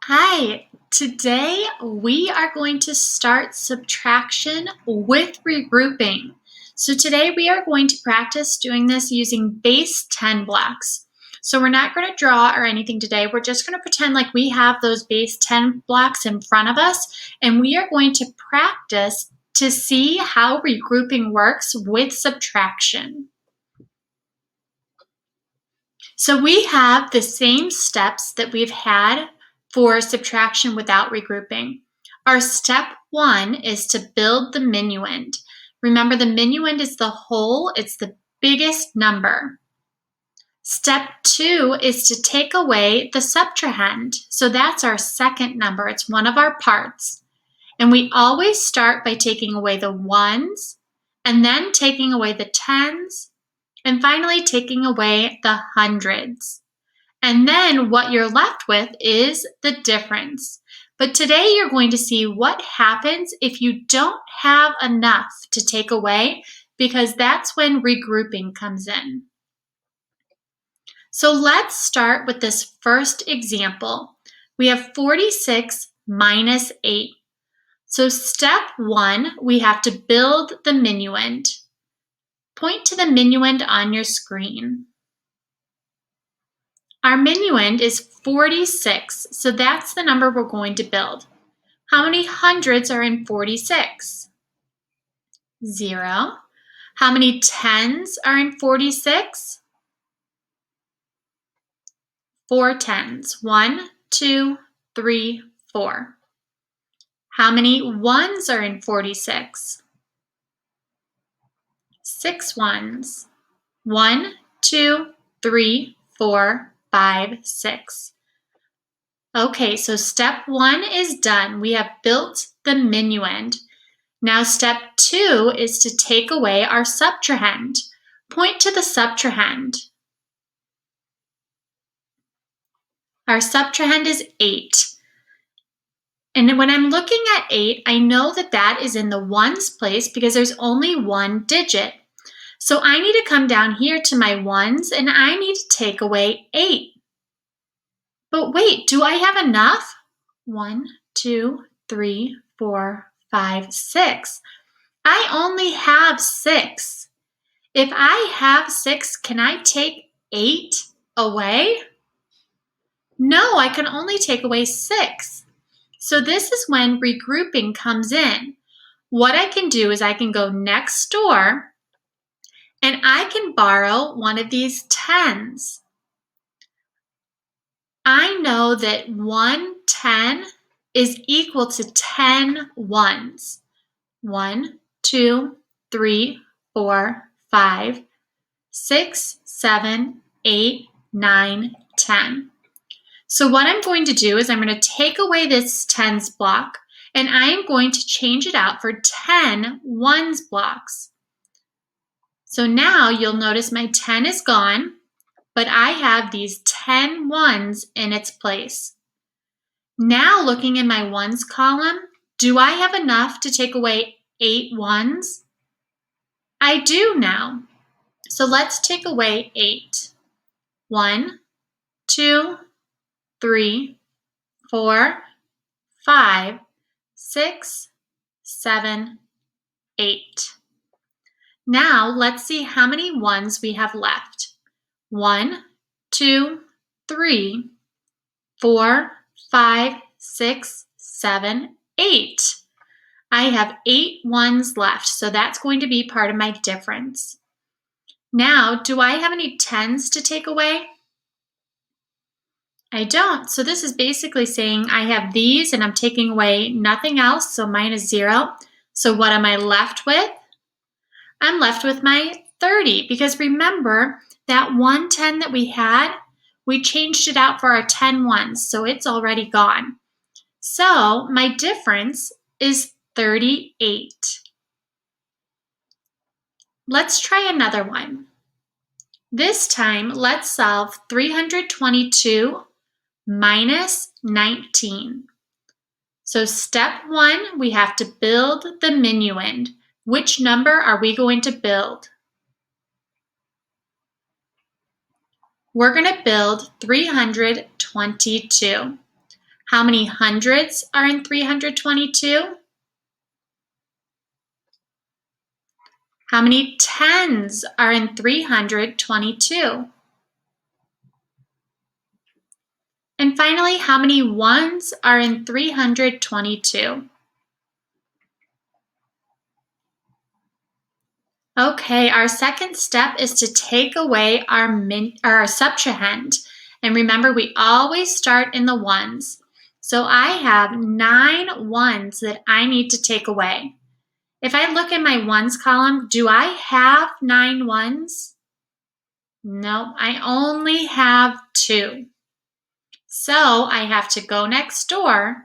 Hi, today we are going to start subtraction with regrouping. So today we are going to practice doing this using base 10 blocks. So we're not going to draw or anything today. We're just going to pretend like we have those base 10 blocks in front of us, and we are going to practice to see how regrouping works with subtraction. So we have the same steps that we've had for subtraction without regrouping. Our step 1 is to build the minuend. Remember, the minuend is the whole, it's the biggest number. Step 2 is to take away the subtrahend. So that's our second number. It's one of our parts. And we always start by taking away the ones, and then taking away the tens, and finally taking away the hundreds. And then what you're left with is the difference. But today you're going to see what happens if you don't have enough to take away, because that's when regrouping comes in. So let's start with this first example. We have 46 minus 8. So step 1, we have to build the minuend. Point to the minuend on your screen. Our minuend is 46, so that's the number we're going to build. How many hundreds are in 46? 0. How many tens are in 46? 4 tens. 1, 2, 3, 4. How many ones are in 46? 6 ones. 1, 2, 3, 4, 5, 6. Okay, so step 1 is done. We have built the minuend. Now step 2 is to take away our subtrahend. Point to the subtrahend. Our subtrahend is 8. And when I'm looking at 8, I know that that is in the ones place because there's only one digit. So I need to come down here to my ones, and I need to take away 8. But wait, do I have enough? 1, 2, 3, 4, 5, 6. I only have 6. If I have 6, can I take 8 away? No, I can only take away 6. So this is when regrouping comes in. What I can do is I can go next door and I can borrow one of these tens. I know that 1 10 is equal to 10 ones. 1, 2, 3, 4, 5, 6, 7, 8, 9, 10. So what I'm going to do is I'm going to take away this tens block, and I am going to change it out for 10 ones blocks. So now you'll notice my 10 is gone, but I have these 10 ones in its place. Now looking in my ones column, do I have enough to take away 8 ones? I do now. So let's take away 8. 1, 2, 3, 4, 5, 6, 7, 8. Now let's see how many ones we have left. 1, 2, 3, 4, 5, 6, 7, 8. I have 8 ones left, so that's going to be part of my difference. Now, do I have any tens to take away? I don't. So this is basically saying I have these and I'm taking away nothing else, so mine is 0. So what am I left with? I'm left with my 30, because remember that 1 10 that we had, we changed it out for our 10 ones, so it's already gone. So my difference is 38. Let's try another one. This time, let's solve 322 minus 19. So step 1, we have to build the minuend. Which number are we going to build? We're going to build 322. How many hundreds are in 322? How many tens are in 322? And finally, how many ones are in 322? Okay, our second step is to take away our subtrahend. And remember, we always start in the ones. So I have 9 ones that I need to take away. If I look in my ones column, do I have 9 ones? No, I only have 2. So I have to go next door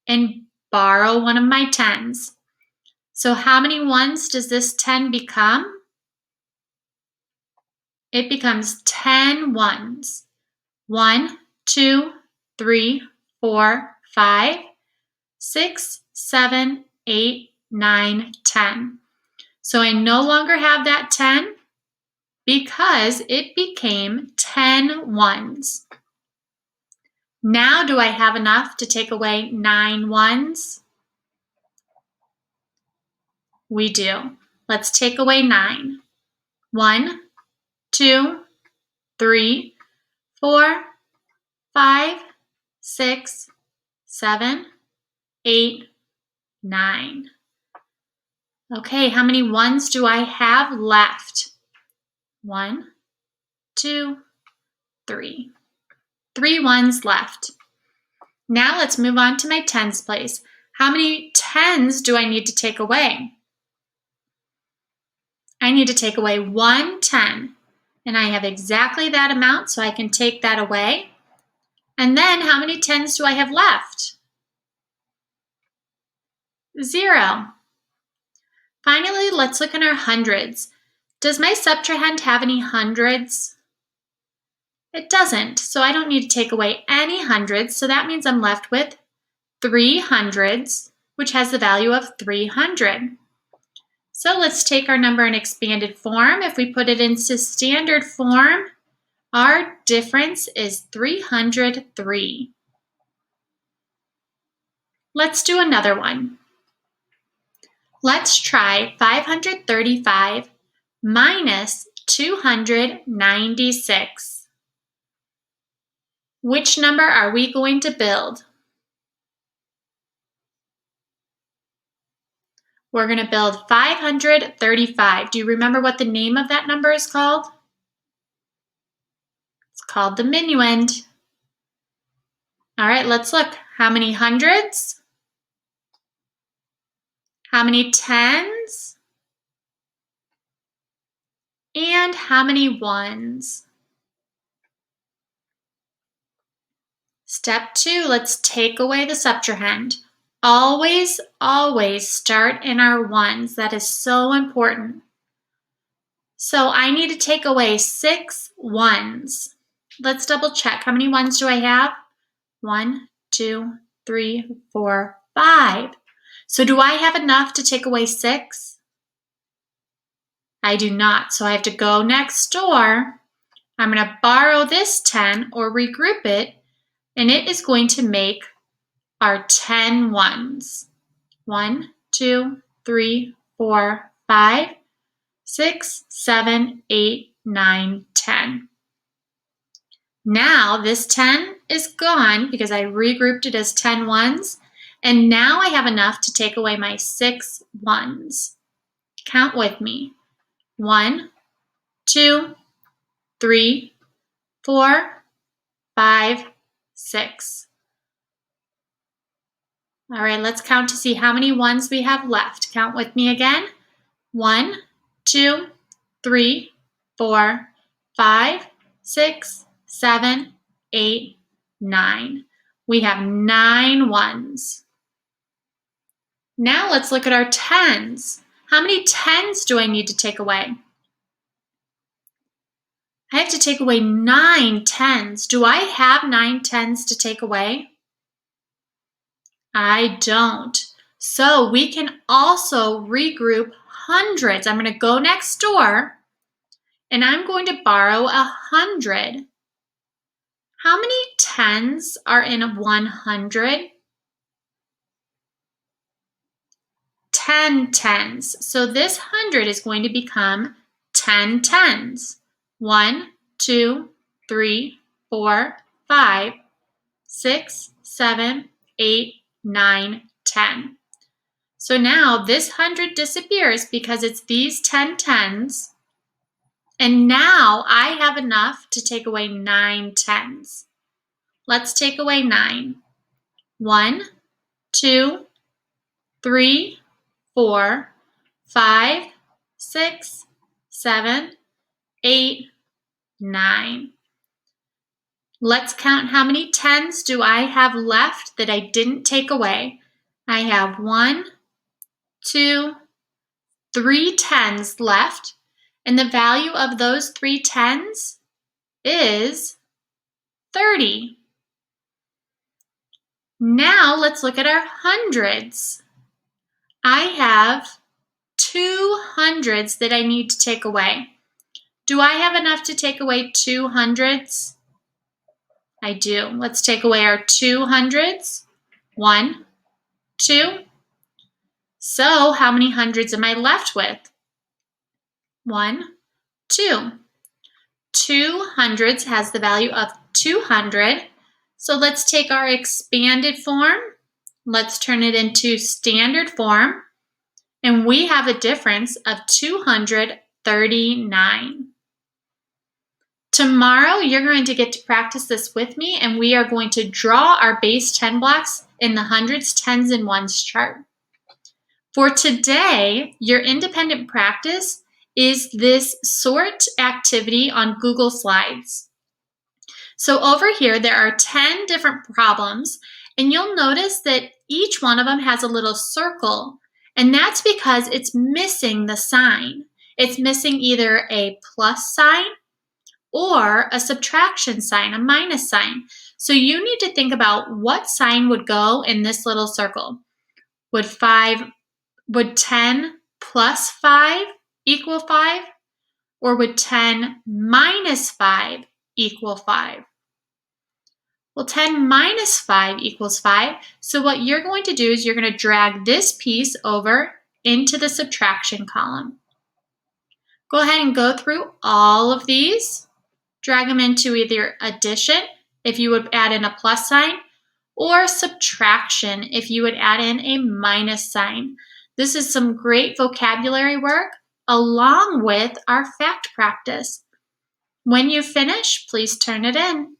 and borrow one of my tens. So how many ones does this 10 become? It becomes 10 ones. 1, 2, 3, 4, 5, 6, 7, 8, 9, 10. So I no longer have that 10 because it became 10 ones. Now do I have enough to take away 9 ones? We do. Let's take away 9. 1, 2, 3, 4, 5, 6, 7, 8, 9. Okay, how many ones do I have left? 1, 2, 3. 3 ones left. Now let's move on to my tens place. How many tens do I need to take away? I need to take away 1 10. And I have exactly that amount, so I can take that away. And then how many tens do I have left? 0. Finally, let's look at our hundreds. Does my subtrahend have any hundreds? It doesn't, so I don't need to take away any hundreds, so that means I'm left with 3 hundreds, which has the value of 300. So let's take our number in expanded form. If we put it into standard form, our difference is 303. Let's do another one. Let's try 535 minus 296. Which number are we going to build? We're going to build 535. Do you remember what the name of that number is called? It's called the minuend. All right, let's look. How many hundreds? How many tens? And how many ones? Step 2, let's take away the subtrahend. Always, always start in our ones. That is so important. So I need to take away 6 ones. Let's double check. How many ones do I have? 1, 2, 3, 4, 5. So do I have enough to take away 6? I do not, so I have to go next door. I'm going to borrow this 10 or regroup it, and it is going to make our 10 ones. 1, 2, 3, 4, 5, 6, 7, 8, 9, 10. Now this 10 is gone because I regrouped it as 10 ones, and now I have enough to take away my 6 ones. Count with me. 1, 2, 3, 4, 5, 6. All right, let's count to see how many ones we have left. Count with me again. 1, 2, 3, 4, 5, 6, 7, 8, 9. We have 9 ones. Now let's look at our tens. How many tens do I need to take away? I have to take away 9 tens. Do I have 9 tens to take away? I don't. So we can also regroup hundreds. I'm going to go next door and I'm going to borrow 100. How many tens are in 100? 10 tens. So this 100 is going to become 10 tens. 1, 2, 3, 4, 5, 6, 7, 8, 9, 10. So now this 100 disappears because it's these 10 tens. And now I have enough to take away 9 tens. Let's take away 9. 1, 2, 3, 4, 5, 6, 7, 8, 9. Let's count how many tens do I have left that I didn't take away. I have 1, 2, 3 tens left, and the value of those 3 tens is 30. Now let's look at our hundreds. I have 2 hundreds that I need to take away. Do I have enough to take away 2 hundreds? I do. Let's take away our 2 hundreds. 1, 2. So how many hundreds am I left with? 1, 2. 2 hundreds has the value of 200. So let's take our expanded form. Let's turn it into standard form. And we have a difference of 239. Tomorrow, you're going to get to practice this with me, and we are going to draw our base 10 blocks in the hundreds, tens, and ones chart. For today, your independent practice is this sort activity on Google Slides. So over here, there are 10 different problems, and you'll notice that each one of them has a little circle, and that's because it's missing the sign. It's missing either a plus sign or a subtraction sign, a minus sign. So you need to think about what sign would go in this little circle. Would 10 plus 5 equal 5? Or would 10 minus 5 equal 5? Well, 10 minus 5 equals 5. So what you're going to do is you're going to drag this piece over into the subtraction column. Go ahead and go through all of these. Drag them into either addition, if you would add in a plus sign, or subtraction, if you would add in a minus sign. This is some great vocabulary work along with our fact practice. When you finish, please turn it in.